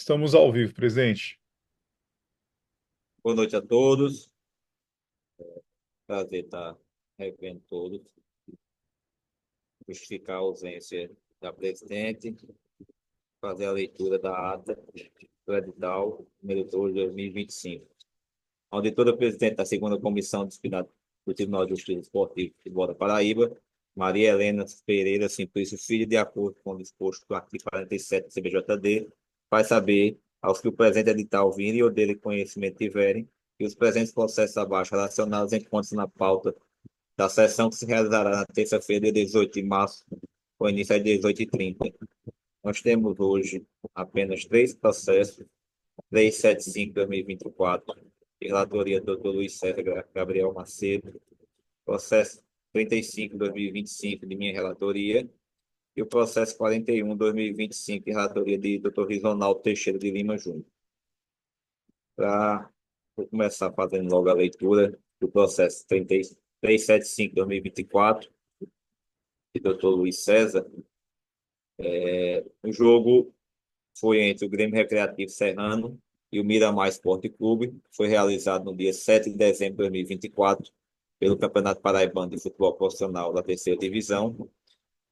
Estamos ao vivo, presidente. Boa noite a todos. Prazer estar revendo todos. Justificar a ausência da presidente, fazer a leitura da ata do edital número 2 de 2025. A auditora presidente da segunda Comissão Disciplinar do Tribunal de Justiça Esportiva de Futebol da Paraíba, Maria Helena Pereira Simplício Filho, de acordo com o disposto do artigo 47 do CBJD, faz saber aos que o presente edital virem ou dele conhecimento tiverem que os presentes processos abaixo relacionados encontram-se na pauta da sessão que se realizará na terça-feira, dia 18 de março, com início às 18h30. Nós temos hoje apenas três processos: 375/2024, de relatoria do Dr. Luiz César Gabriel Macedo, processo 35/2025, de minha relatoria, e o processo 41/2025, de relatoria de Dr. Ronaldo Teixeira de Lima Júnior. Vou começar fazendo logo a leitura do processo 375/2024, de Dr. Luiz César. O jogo foi entre o Grêmio Recreativo Serrano e o Miramar Esporte Clube. Foi realizado no dia 7 de dezembro de 2024 pelo Campeonato Paraibano de Futebol Profissional da Terceira Divisão.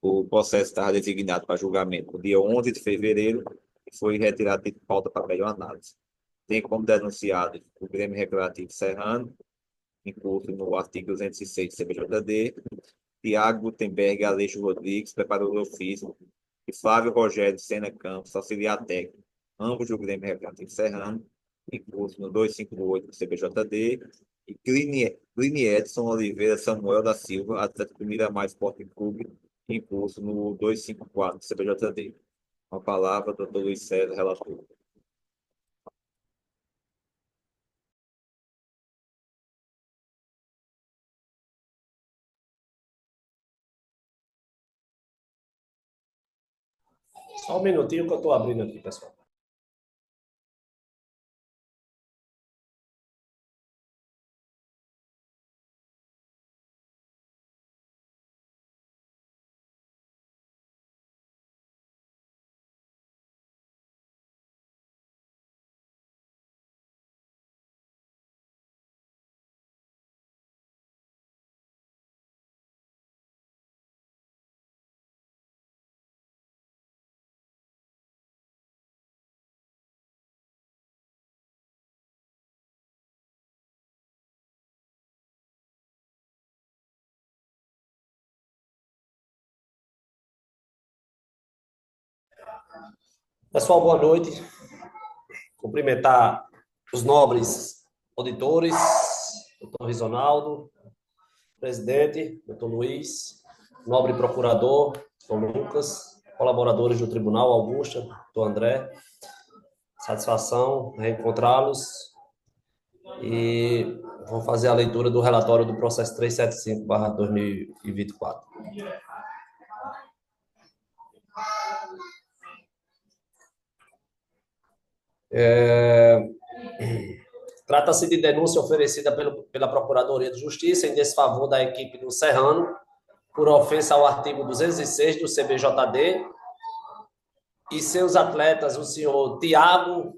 O processo estava designado para julgamento no dia 11 de fevereiro e foi retirado de pauta para melhor análise. Tem como denunciado o Grêmio Recreativo Serrano, incluso no artigo 206 do CBJD, Tiago Gutenberg e Aleixo Rodrigues, preparador físico, e Flávio Rogério Sena Campos, auxiliar técnico, ambos do Grêmio Recreativo Serrano, em curso no 258 do CBJD, e Clini Edson Oliveira Samuel da Silva, atleta do Miramar Esporte Clube, em curso no 254 do CBJD. Com a palavra, doutor Luiz César, relator. Só um minutinho que eu estou abrindo aqui, pessoal. Pessoal, boa noite. Cumprimentar os nobres auditores, doutor Rizonaldo, presidente, doutor Luiz, nobre procurador, doutor Lucas, colaboradores do Tribunal, Augusta, doutor André. Satisfação reencontrá-los e vamos fazer a leitura do relatório do processo 375/2024. Trata-se de denúncia oferecida pela Procuradoria de Justiça em desfavor da equipe do Serrano por ofensa ao artigo 206 do CBJD e seus atletas, o senhor Tiago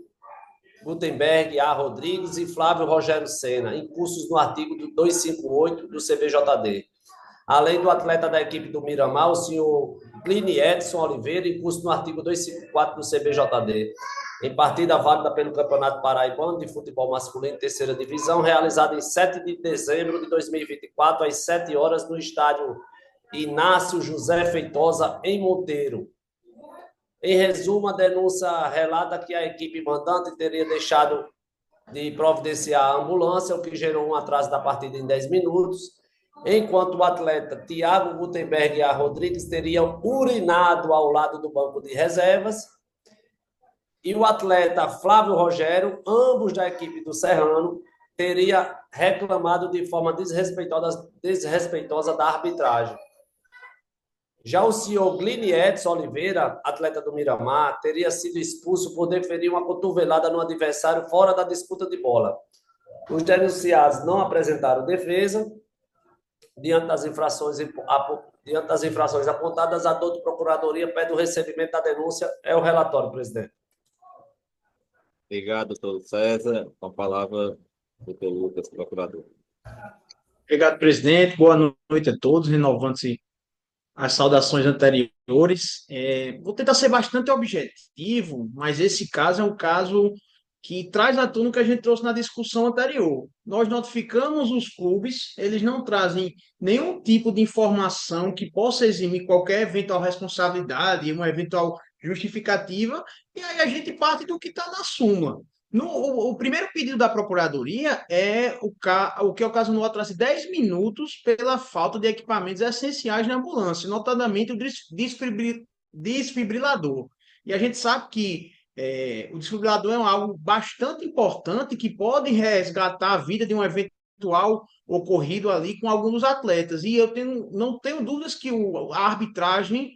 Gutenberg A. Rodrigues e Flávio Rogério Sena, incursos no artigo 258 do CBJD. Além do atleta da equipe do Miramar, o senhor Clini Edson Oliveira, incurso no artigo 254 do CBJD, em partida válida pelo Campeonato Paraibano de Futebol Masculino Terceira Divisão, realizada em 7 de dezembro de 2024, às 7 horas, no estádio Inácio José Feitosa, em Monteiro. Em resumo, a denúncia relata que a equipe mandante teria deixado de providenciar a ambulância, o que gerou um atraso da partida em 10 minutos, enquanto o atleta Tiago Gutenberg A. Rodrigues teria urinado ao lado do banco de reservas, e o atleta Flávio Rogério, ambos da equipe do Serrano, teria reclamado de forma desrespeitosa da arbitragem. Já o senhor Clini Edson Oliveira, atleta do Miramar, teria sido expulso por deferir uma cotovelada no adversário fora da disputa de bola. Os denunciados não apresentaram defesa. Diante das infrações apontadas, a doutora Procuradoria pede o recebimento da denúncia. É o relatório, presidente. Obrigado, doutor César. Com a palavra, doutor Lucas, procurador. Obrigado, presidente. Boa noite a todos, renovando-se as saudações anteriores. Vou tentar ser bastante objetivo, mas esse caso é um caso que traz à tona o que a gente trouxe na discussão anterior. Nós notificamos os clubes, eles não trazem nenhum tipo de informação que possa eximir qualquer eventual responsabilidade, uma eventual justificativa, e aí a gente parte do que está na súmula. O primeiro pedido da Procuradoria é o que ocasionou atraso de 10 minutos pela falta de equipamentos essenciais na ambulância, notadamente o desfibrilador. E a gente sabe que o desfibrilador é algo bastante importante que pode resgatar a vida de um eventual ocorrido ali com alguns dos atletas. E não tenho dúvidas que a arbitragem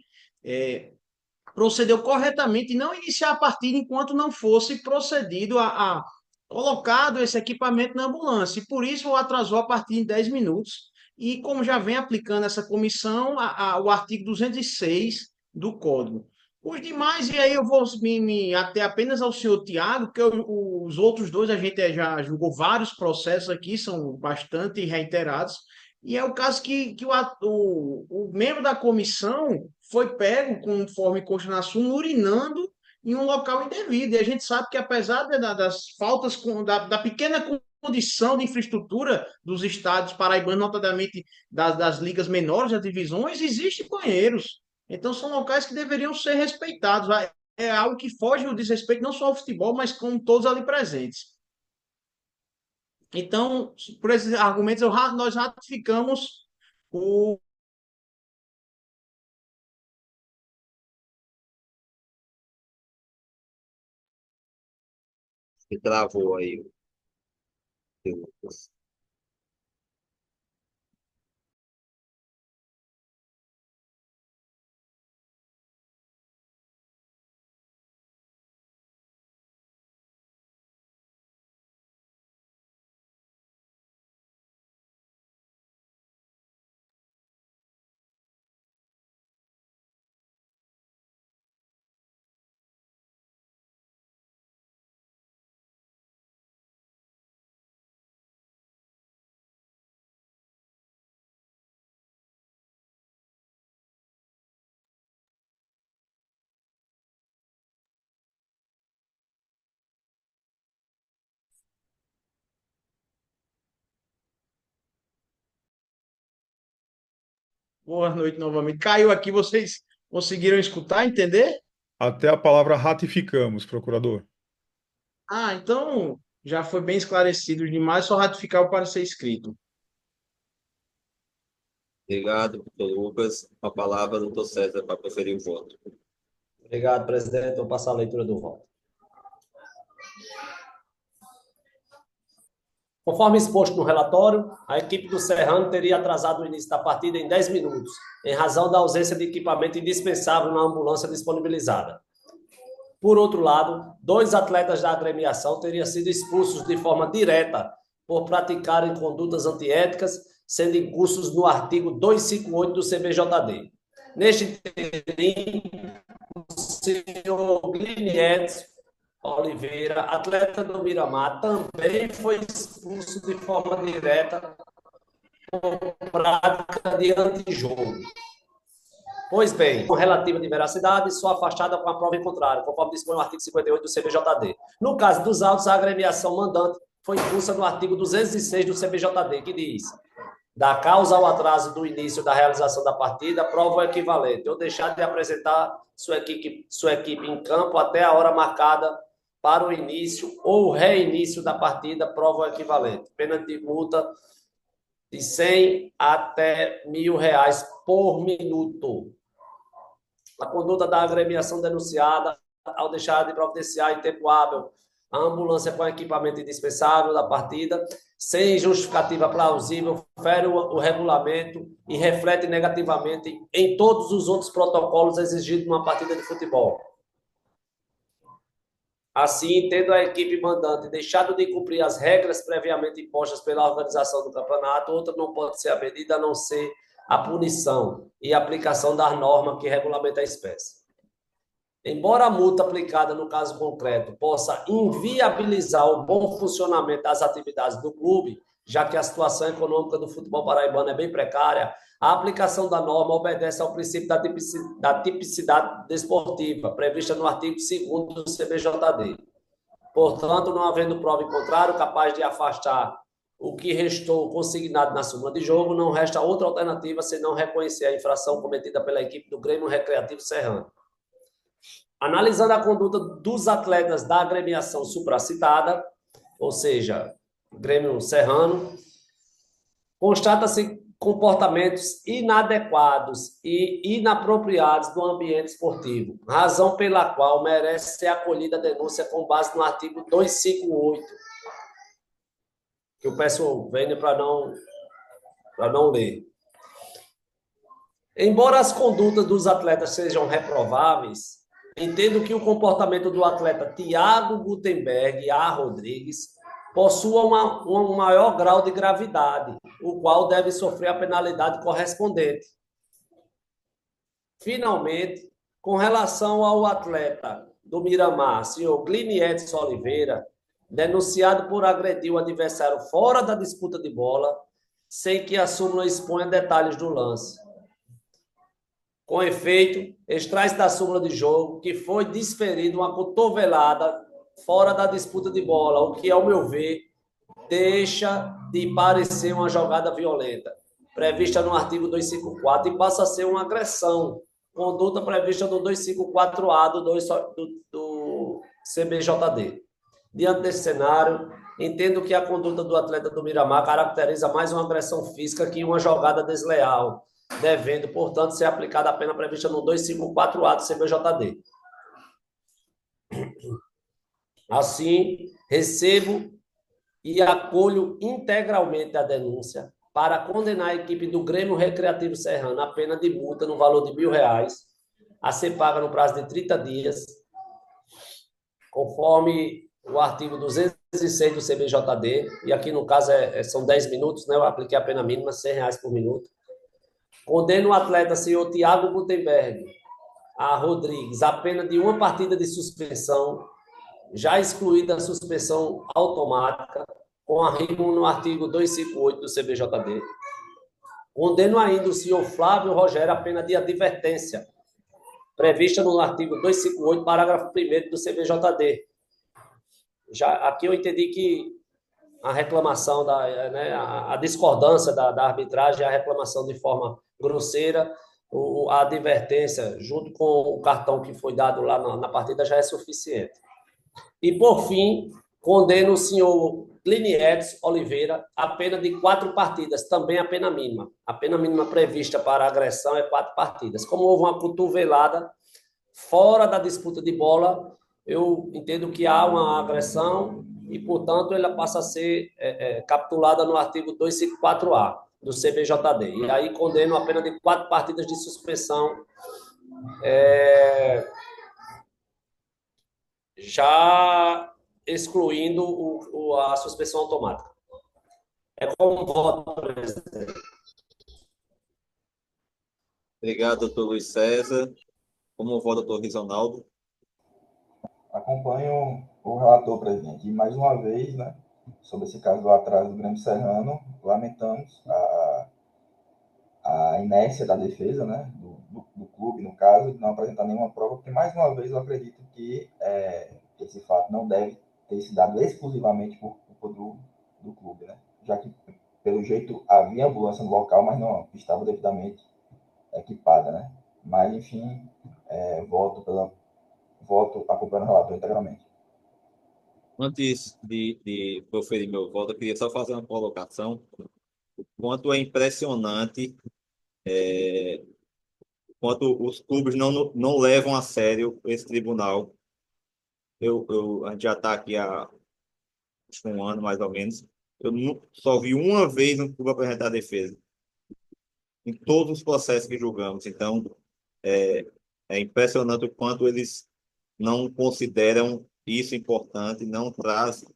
procedeu corretamente e não iniciar a partida enquanto não fosse procedido a colocado esse equipamento na ambulância. E por isso atrasou a partida em 10 minutos. E como já vem aplicando essa comissão, o artigo 206 do Código. Os demais, e aí eu vou me ater apenas ao senhor Tiago, porque os outros dois a gente já julgou vários processos aqui, são bastante reiterados, e é o caso que o membro da comissão foi pego, conforme consta na súmula, urinando em um local indevido. E a gente sabe que, apesar das faltas, da pequena condição de infraestrutura dos estádios paraibanos, notadamente das ligas menores, das divisões, existem banheiros. Então, são locais que deveriam ser respeitados. É algo que foge do desrespeito não só ao futebol, mas com todos ali presentes. Então, por esses argumentos, nós ratificamos o. Que travou aí, doutor Lucas. Boa noite novamente. Caiu aqui, vocês conseguiram escutar, entender? Até a palavra ratificamos, procurador. Então já foi bem esclarecido demais, só ratificar o parecer escrito. Obrigado, doutor Lucas. Com a palavra, doutor César, para proferir o voto. Obrigado, presidente. Vou passar a leitura do voto. Conforme exposto no relatório, a equipe do Serrano teria atrasado o início da partida em 10 minutos, em razão da ausência de equipamento indispensável na ambulância disponibilizada. Por outro lado, 2 atletas da agremiação teriam sido expulsos de forma direta por praticarem condutas antiéticas, sendo incursos no artigo 258 do CBJD. Neste interim, o senhor Glinietz Oliveira, atleta do Miramar, também foi expulso de forma direta por prática de antijogo. Pois bem, com relativa de veracidade, só afastada com a prova em contrário, conforme dispõe o artigo 58 do CBJD. No caso dos autos, a agremiação mandante foi impulsa no artigo 206 do CBJD, que diz: da causa ao atraso do início da realização da partida, prova o equivalente, ou deixar de apresentar sua equipe em campo até a hora marcada para o início ou reinício da partida, prova o equivalente. Pena de multa de 100 até R$ 1.000 por minuto. A conduta da agremiação denunciada, ao deixar de providenciar em tempo hábil a ambulância com equipamento indispensável da partida, sem justificativa plausível, fere o regulamento e reflete negativamente em todos os outros protocolos exigidos numa partida de futebol. Assim, tendo a equipe mandante deixado de cumprir as regras previamente impostas pela organização do campeonato, outra não pode ser a medida a não ser a punição e a aplicação da norma que regulamenta a espécie. embora a multa aplicada no caso concreto possa inviabilizar o bom funcionamento das atividades do clube, já que a situação econômica do futebol paraibano é bem precária, a aplicação da norma obedece ao princípio da tipicidade desportiva, prevista no artigo 2º do CBJD. Portanto, não havendo prova em contrário capaz de afastar o que restou consignado na súmula de jogo, não resta outra alternativa senão reconhecer a infração cometida pela equipe do Grêmio Recreativo Serrano. Analisando a conduta dos atletas da agremiação supracitada, ou seja, Grêmio Serrano, constata-se comportamentos inadequados e inapropriados do ambiente esportivo, razão pela qual merece ser acolhida a denúncia com base no artigo 258, que eu peço vênia para não ler. Embora as condutas dos atletas sejam reprováveis, entendo que o comportamento do atleta Thiago Gutenberg A. Rodrigues possua um maior grau de gravidade, o qual deve sofrer a penalidade correspondente. Finalmente, com relação ao atleta do Miramar, senhor Glini Edson Oliveira, denunciado por agredir o adversário fora da disputa de bola, sem que a súmula exponha detalhes do lance. Com efeito, extrai-se da súmula de jogo que foi desferida uma cotovelada fora da disputa de bola, o que, ao meu ver, deixa de parecer uma jogada violenta, prevista no artigo 254, e passa a ser uma agressão, conduta prevista no 254A do CBJD. Diante desse cenário, entendo que a conduta do atleta do Miramar caracteriza mais uma agressão física que uma jogada desleal, devendo, portanto, ser aplicada a pena prevista no 254A do CBJD. Assim, recebo e acolho integralmente a denúncia para condenar a equipe do Grêmio Recreativo Serrano a pena de multa no valor de R$ 1.000, a ser paga no prazo de 30 dias, conforme o artigo 206 do CBJD, e aqui no caso são 10 minutos, né? Eu apliquei a pena mínima, R$ 100 por minuto. Condeno o atleta senhor Thiago Gutenberg A. Rodrigues a pena de uma partida de suspensão, já excluída a suspensão automática, com arrimo no artigo 258 do CBJD. Condeno ainda o senhor Flávio Rogério a pena de advertência, prevista no artigo 258, parágrafo 1º do CBJD. Aqui eu entendi que a reclamação, a discordância da arbitragem, a reclamação de forma grosseira, a advertência, junto com o cartão que foi dado lá na partida, já é suficiente. E, por fim, condeno o senhor Glini Edson Oliveira a pena de 4 partidas, também a pena mínima. A pena mínima prevista para agressão é 4 partidas. Como houve uma cotovelada fora da disputa de bola, eu entendo que há uma agressão e, portanto, ela passa a ser capitulada no artigo 254A do CBJD. E aí condeno a pena de 4 partidas de suspensão, já excluindo a suspensão automática. É como voto, presidente. Obrigado, doutor Luiz César. Como voto, doutor Rizonaldo? Acompanho o relator, presidente. E, mais uma vez, né, sobre esse caso do atraso do Grêmio Serrano, lamentamos a inércia da defesa, né, do clube, no caso, de não apresentar nenhuma prova, porque, mais uma vez, eu acredito que esse fato não deve ter se dado exclusivamente por culpa do clube, né, já que, pelo jeito, havia ambulância no local, mas não estava devidamente equipada, né. Mas, enfim, voto acompanhando o relator integralmente. Antes de proferir meu voto, eu queria só fazer uma colocação. O quanto é impressionante, quanto os clubes não levam a sério esse tribunal. A gente já está aqui há um ano, mais ou menos. Eu só vi uma vez um clube apresentar defesa em todos os processos que julgamos. Então, é impressionante o quanto eles não consideram isso importante, não trazem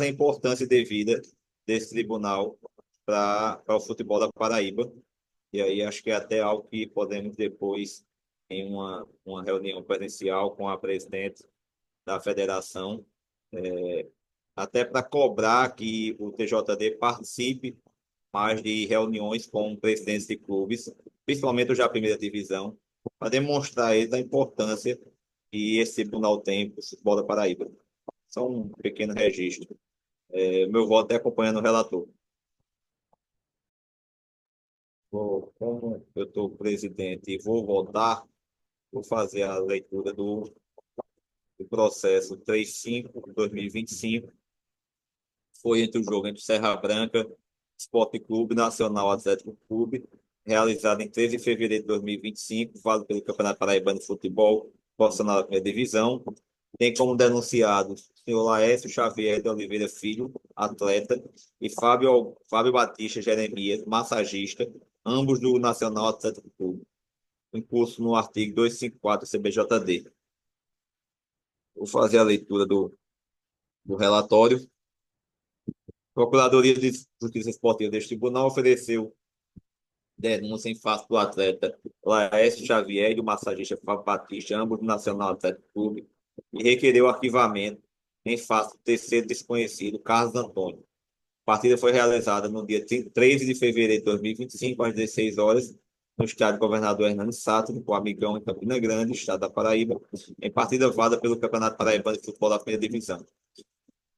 a importância devida desse tribunal para o futebol da Paraíba. E aí acho que é até algo que podemos depois em uma reunião presencial com a presidente da federação, até para cobrar que o TJD participe mais de reuniões com presidentes de clubes, principalmente os da primeira divisão, para demonstrar a eles a importância que esse tribunal tem para o futebol da Paraíba. Só um pequeno registro. Meu voto é acompanhando o relator. Como eu estou presidente e vou votar, vou fazer a leitura do processo 35/2025. Foi entre o jogo entre o Serra Branca Esporte Clube Nacional Atlético Clube, realizado em 13 de fevereiro de 2025, válido pelo Campeonato Paraibano de Futebol Profissional da Primeira Divisão. Tem como denunciados o senhor Laércio Xavier de Oliveira Filho, atleta, e Fábio Batista Jeremias, massagista, ambos do Nacional Atlético Clube, em curso no artigo 254 do CBJD. Vou fazer a leitura do relatório. A Procuradoria de Justiça Esportiva deste tribunal ofereceu denúncia em face do atleta Laércio Xavier e do massagista Fábio Batista, ambos do Nacional Atlético Clube, e requereu arquivamento em face do terceiro desconhecido, Carlos Antônio. A partida foi realizada no dia 13 de fevereiro de 2025, às 16 horas, no estádio Governador Hernando Sato, com o Amigão, em Campina Grande, estado da Paraíba, em partida válida pelo Campeonato Paraibano de Futebol da Primeira Divisão.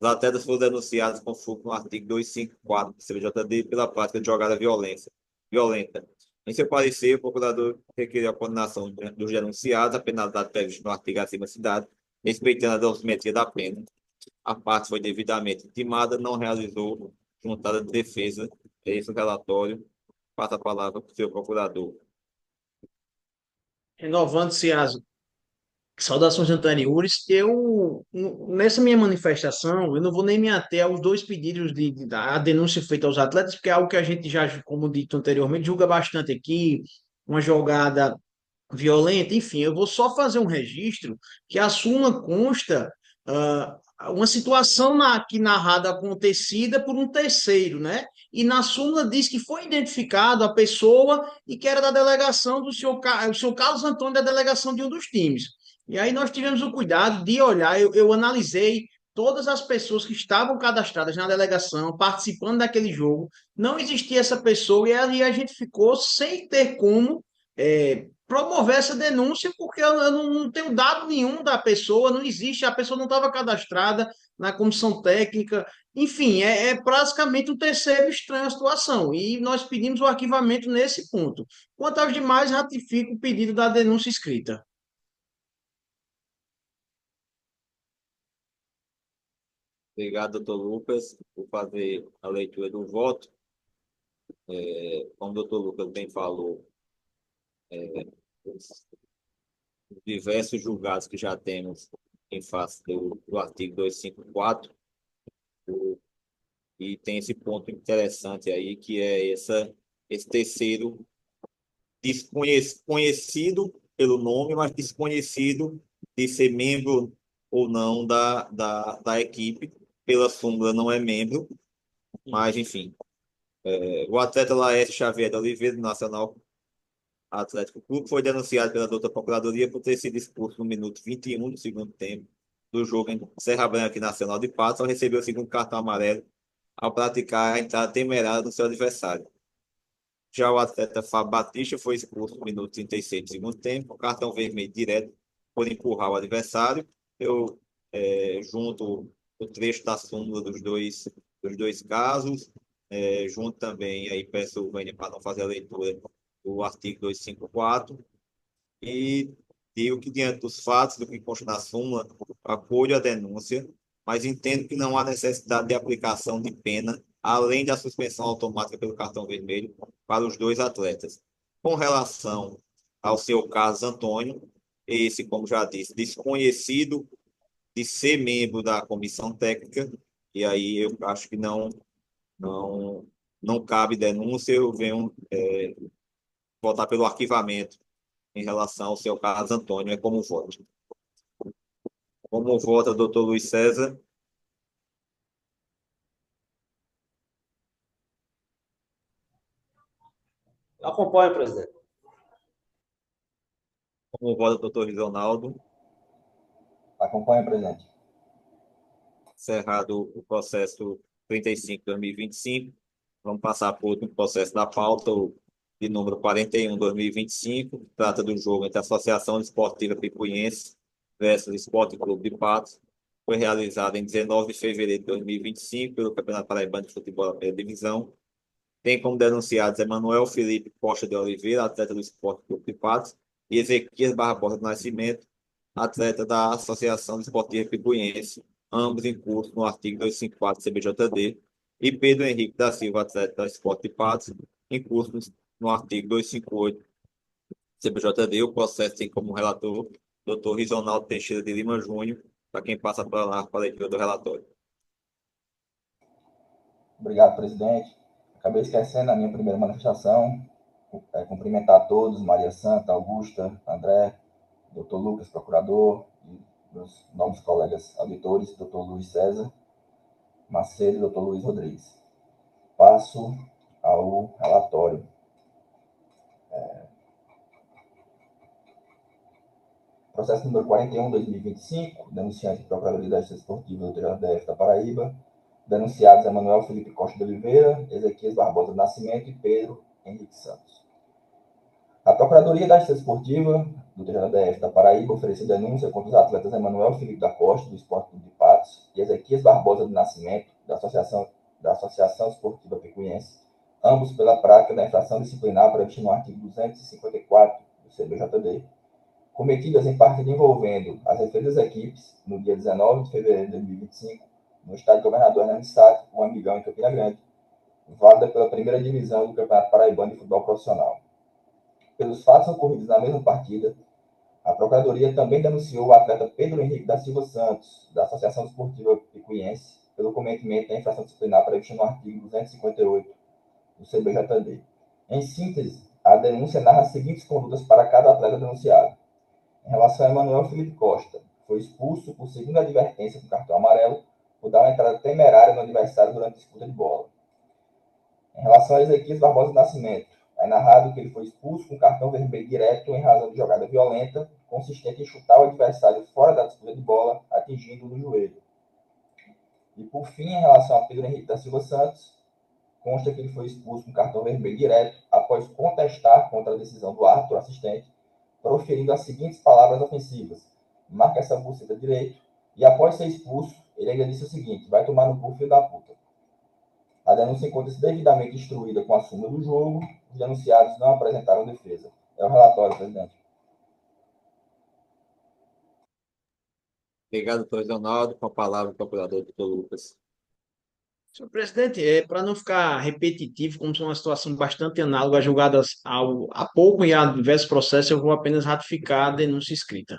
Os atletas foram denunciados com fulcro no artigo 254 do CBJD pela prática de jogada violenta. Em seu parecer, o procurador requeriu a condenação dos denunciados, a penalidade prevista no artigo acima cidade, respeitando a dosimetria da pena. A parte foi devidamente intimada, não realizou juntada de defesa. Esse é o relatório. Passa a palavra para o seu procurador. Renovando-se as saudações anteriores, nessa minha manifestação, eu não vou nem me ater aos dois pedidos da denúncia feita aos atletas, porque é algo que a gente já, como dito anteriormente, julga bastante aqui, uma jogada violenta, enfim, eu vou só fazer um registro que a súmula consta uma situação aqui narrada acontecida por um terceiro, né? E na súmula diz que foi identificado a pessoa e que era da delegação o senhor Carlos Antônio da delegação de um dos times. E aí nós tivemos o cuidado de olhar, eu analisei todas as pessoas que estavam cadastradas na delegação, participando daquele jogo, não existia essa pessoa e ali a gente ficou sem ter como promover essa denúncia, porque eu não tenho dado nenhum da pessoa, não existe, a pessoa não estava cadastrada na comissão técnica, enfim, é praticamente um terceiro estranho a situação, e nós pedimos o arquivamento nesse ponto. Quanto aos demais, ratifico o pedido da denúncia escrita. Obrigado, doutor Lucas, por fazer a leitura do voto. Como o doutor Lucas bem falou, os diversos julgados que já temos em face do artigo 254, e tem esse ponto interessante aí, que é esse terceiro conhecido pelo nome, mas desconhecido de ser membro ou não da equipe. Pela súmula não é membro, mas enfim. O atleta Laércio Xavier da Oliveira, do Nacional Atlético Clube, foi denunciado pela doutora Procuradoria por ter sido expulso no minuto 21 do segundo tempo do jogo em Serra Branca e Nacional de Patos, ao receber o segundo cartão amarelo ao praticar a entrada temerária do seu adversário. Já o atleta Fábio Batista foi expulso no minuto 36 do segundo tempo, cartão vermelho direto por empurrar o adversário. Eu junto o trecho da súmula dos dois casos, junto também, aí peço o Vênia para não fazer a leitura do artigo 254, e digo que, diante dos fatos do que consta na súmula, apoio a denúncia, mas entendo que não há necessidade de aplicação de pena, além da suspensão automática pelo cartão vermelho para os dois atletas. Com relação ao seu Carlos Antônio, esse, como já disse, desconhecido de ser membro da comissão técnica, e aí eu acho que não, não cabe denúncia, eu venho votar pelo arquivamento em relação ao seu Carlos Antônio, é como voto. Como vota o doutor Luiz César? Eu acompanho, presidente. Como voto do doutor Ronaldo, Acompanha, presidente. encerrado o processo 35/2025, vamos passar para o último processo da pauta, o de número 41/2025, que trata do jogo entre a Associação Esportiva Picuiense versus Esporte Clube de Patos. Foi realizado em 19 de fevereiro de 2025 pelo Campeonato Paraibano de Futebol da Primeira Divisão. Tem como denunciados Emanuel Felipe Costa de Oliveira, atleta do Esporte Clube de Patos, e Ezequias Barbosa do Nascimento, atleta da Associação Esportiva Picuiense, ambos em curso no artigo 254 CBJD, e Pedro Henrique da Silva, atleta do Esporte de Patos, em curso no artigo 258 CBJD. O processo tem como relator Dr. Rizonaldo Teixeira de Lima Júnior, para quem passa para a leitura do relatório. Obrigado, presidente. Acabei esquecendo a minha primeira manifestação. Cumprimentar a todos, Maria Santa, Augusta, André, Dr. Lucas, procurador, e meus novos colegas auditores, Dr. Luiz César Macedo e Dr. Luiz Rodrigues. Passo ao relatório. Processo número 41/2025, denunciante Procuradoria da Justiça Esportiva do TJDF da Paraíba, denunciados Emanuel Felipe Costa de Oliveira, Ezequias Barbosa do Nascimento e Pedro Henrique Santos. A Procuradoria da Justiça Esportiva do TJDF da Paraíba ofereceu denúncia contra os atletas Emanuel Felipe da Costa, do Esporte Clube de Patos, e Ezequias Barbosa do Nascimento, da Associação Esportiva Picuiense, ambos pela prática da infração disciplinar prevista no artigo 254 do CBJD, cometidas em partida envolvendo as referidas equipes no dia 19 de fevereiro de 2025, no estádio Governador Hernani Sá, o Amigão, em Campina Grande, válida pela primeira divisão do Campeonato Paraibano de Futebol Profissional. Pelos fatos ocorridos na mesma partida, a Procuradoria também denunciou o atleta Pedro Henrique da Silva Santos, da Associação Esportiva Picuiense, pelo cometimento da infração disciplinar prevista no artigo 258 do CBJD. Em síntese, a denúncia narra as seguintes condutas para cada atleta denunciado. Em relação a Emanuel Felipe Costa, foi expulso por segunda advertência com cartão amarelo por dar uma entrada temerária no adversário durante a disputa de bola. Em relação a Ezequias Barbosa do Nascimento, é narrado que ele foi expulso com cartão vermelho direto em razão de jogada violenta, consistente em chutar o adversário fora da disputa de bola, atingindo-o no joelho. E por fim, em relação a Pedro Henrique da Silva Santos, consta que ele foi expulso com cartão vermelho direto após contestar contra a decisão do árbitro assistente, proferindo as seguintes palavras ofensivas: marca essa buceta direito, e após ser expulso, ele ainda disse o seguinte: vai tomar no cu, filho da puta. A denúncia encontra-se devidamente instruída com a súmula do jogo, os denunciados não apresentaram defesa. É o relatório, presidente. Obrigado, doutor Ronaldo. Com a palavra o procurador, doutor Lucas. Senhor presidente, para não ficar repetitivo, como é uma situação bastante análoga a julgadas há pouco e a diversos processos, eu vou apenas ratificar a denúncia escrita.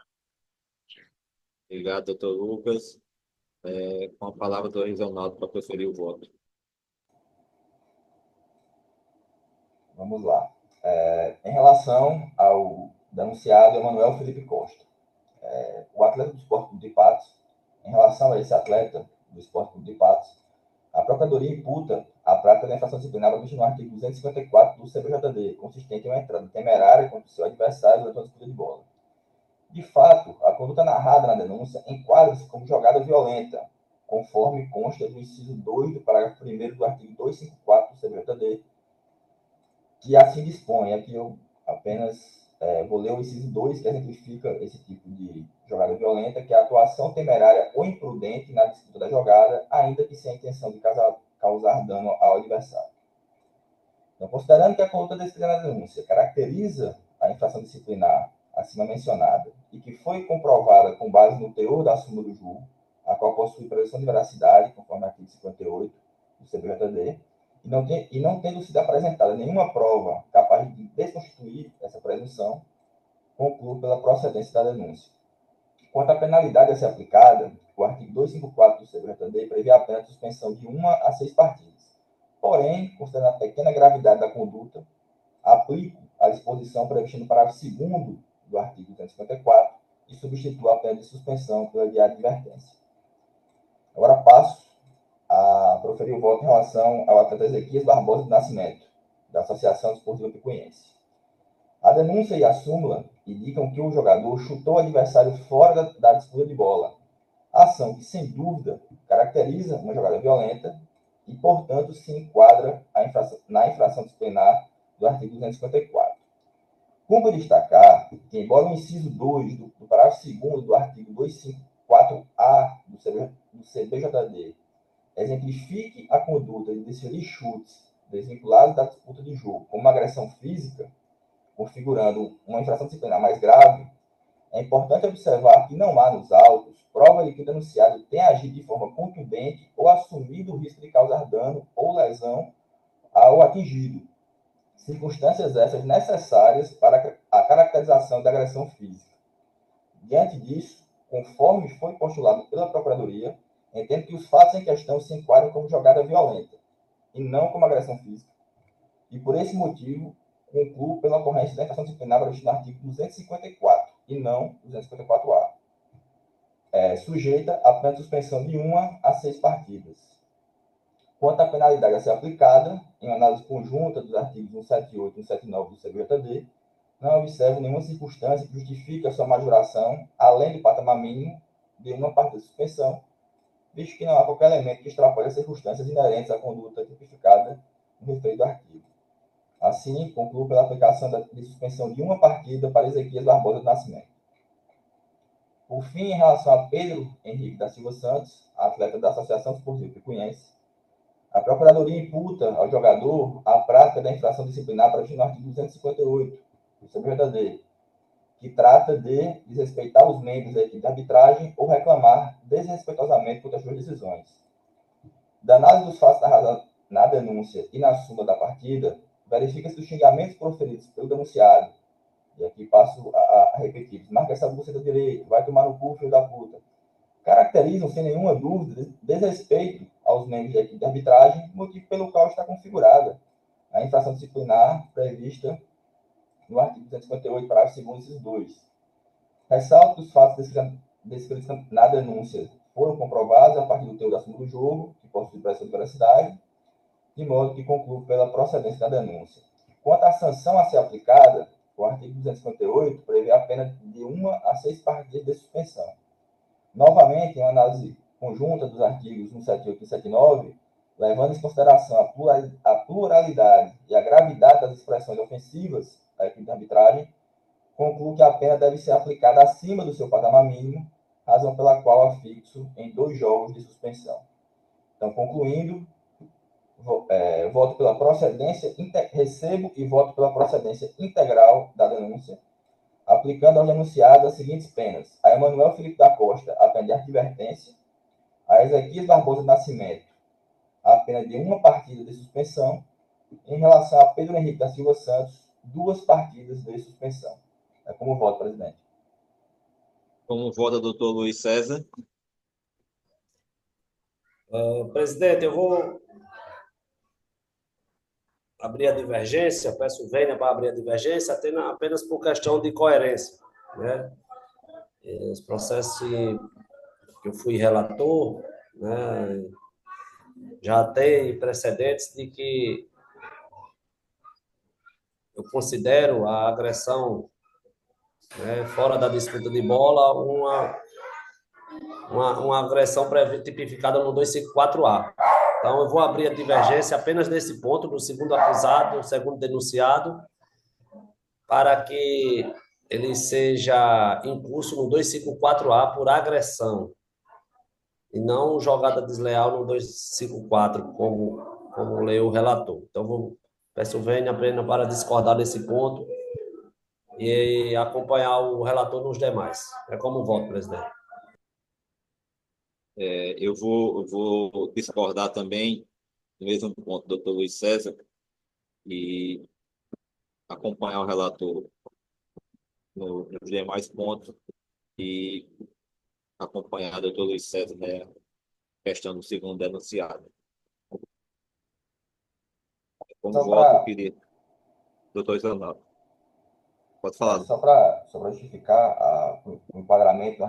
Obrigado, doutor Lucas. Com a palavra do doutor Ronaldo para proferir o voto. Vamos lá. Em relação ao denunciado Emanuel Felipe Costa, o atleta do Esporte Clube de Patos, em relação a esse atleta do Esporte Clube de Patos, a Procuradoria imputa a prática da infração disciplinar prevista no artigo 254 do CBJD, consistente em uma entrada temerária contra o seu adversário durante uma disputa de bola. De fato, a conduta narrada na denúncia enquadra-se como jogada violenta, conforme consta do inciso 2 do parágrafo 1º do artigo 254 do CBJD, que assim dispõe. Aqui eu apenas vou ler o inciso 2, que exemplifica esse tipo de jogada violenta, que é a atuação temerária ou imprudente na disputa da jogada, ainda que sem a intenção de causar dano ao adversário. Então, considerando que a conduta descrita na denúncia caracteriza a infração disciplinar acima mencionada e que foi comprovada com base no teor da súmula do julgo, a qual possui presunção de veracidade, conforme o artigo 58 do CBJD, e não tendo sido apresentada nenhuma prova capaz de desconstituir essa presunção, concluo pela procedência da denúncia. Quanto à penalidade a ser aplicada, o artigo 254 do CBJD prevê a pena de suspensão de 1 a 6 partidas. Porém, considerando a pequena gravidade da conduta, aplico a disposição prevista no parágrafo 2º do artigo 254 e substituo a pena de suspensão pela de advertência. Agora passo a proferir o voto em relação ao atleta Ezequias Barbosa do Nascimento, da Associação Esportiva Picuiense. A denúncia e a súmula indicam que o jogador chutou o adversário fora da disputa de bola, ação que, sem dúvida, caracteriza uma jogada violenta e, portanto, se enquadra na infração disciplinar do artigo 254. Cumpre destacar que, embora o inciso 2 do parágrafo 2º do artigo 254-A do CBJD exemplifique a conduta de desferir chutes desvinculados da disputa de jogo como uma agressão física, configurando uma infração disciplinar mais grave, é importante observar que não há nos autos prova de que o denunciado tenha agido de forma contundente ou assumido o risco de causar dano ou lesão ao atingido, circunstâncias essas necessárias para a caracterização da agressão física. Diante disso, conforme foi postulado pela Procuradoria, entendo que os fatos em questão se enquadram como jogada violenta e não como agressão física, e por esse motivo concluo pela ocorrência da infração disciplinar prevista no artigo 254 e não 254-A, sujeita a pena de suspensão de 1 a 6 partidas. Quanto à penalidade a ser aplicada, em análise conjunta dos artigos 178 e 179 do CBJD, não observo nenhuma circunstância que justifique a sua majoração, além do patamar mínimo de 1 partida de suspensão, visto que não há qualquer elemento que extrapole as circunstâncias inerentes à conduta tipificada no referido artigo. Assim, concluo pela aplicação de suspensão de 1 partida para Ezequias Barbosa do Nascimento. Por fim, em relação a Pedro Henrique da Silva Santos, atleta da Associação Esportiva Picuiense, a Procuradoria imputa ao jogador a prática da infração disciplinar prevista no artigo 258 do CBJD, que trata de desrespeitar os membros da equipe de arbitragem ou reclamar desrespeitosamente contra as suas decisões. Da análise dos fatos narrados na denúncia e na súmula da partida, verifica-se os xingamentos proferidos pelo denunciado, e aqui passo a repetir, marca essa buceta direito, vai tomar no cu, filho da puta, caracterizam, sem nenhuma dúvida, desrespeito aos membros da equipe de arbitragem, motivo pelo qual está configurada a infração disciplinar prevista no artigo 258, parágrafo 2º, inciso 2. Ressalto que os fatos descritos na denúncia foram comprovados a partir do teor da súmula do jogo, que possui pressão de veracidade, de modo que concluo pela procedência da denúncia. Quanto à sanção a ser aplicada, o artigo 258 prevê a pena de 1 a 6 partidas de suspensão. Novamente, em uma análise conjunta dos artigos 178 e 179, levando em consideração a pluralidade e a gravidade das expressões ofensivas da equipe de arbitragem, concluo que a pena deve ser aplicada acima do seu patamar mínimo, razão pela qual a fixo em 2 jogos de suspensão. Então, concluindo, voto pela procedência, recebo e voto pela procedência integral da denúncia, aplicando aos denunciados as seguintes penas: a Emanuel Felipe da Costa, a pena de advertência; a Ezequias Barbosa do Nascimento, a pena de 1 partida de suspensão; em relação a Pedro Henrique da Silva Santos, 2 partidas de suspensão. É como voto, presidente. Como vota o doutor Luiz César? Presidente, eu vou abrir a divergência, peço vênia para abrir a divergência, apenas por questão de coerência, né? Os processos que eu fui relator, né, já tem precedentes de que eu considero a agressão, né, fora da disputa de bola uma agressão tipificada no 254-A. Então, eu vou abrir a divergência apenas nesse ponto, do segundo acusado, do segundo denunciado, para que ele seja incurso no 254-A por agressão, e não jogada desleal no 254, como leu o relator. Então, peço vênia apenas para discordar desse ponto e acompanhar o relator nos demais. É como voto, presidente. Eu vou discordar também do mesmo ponto do doutor Luiz César e acompanhar o relator nos demais pontos e acompanhar o doutor Luiz César, né, questão do segundo denunciado. Como voto, eu queria. Doutor Isanaldo, pode falar. Só para justificar o enquadramento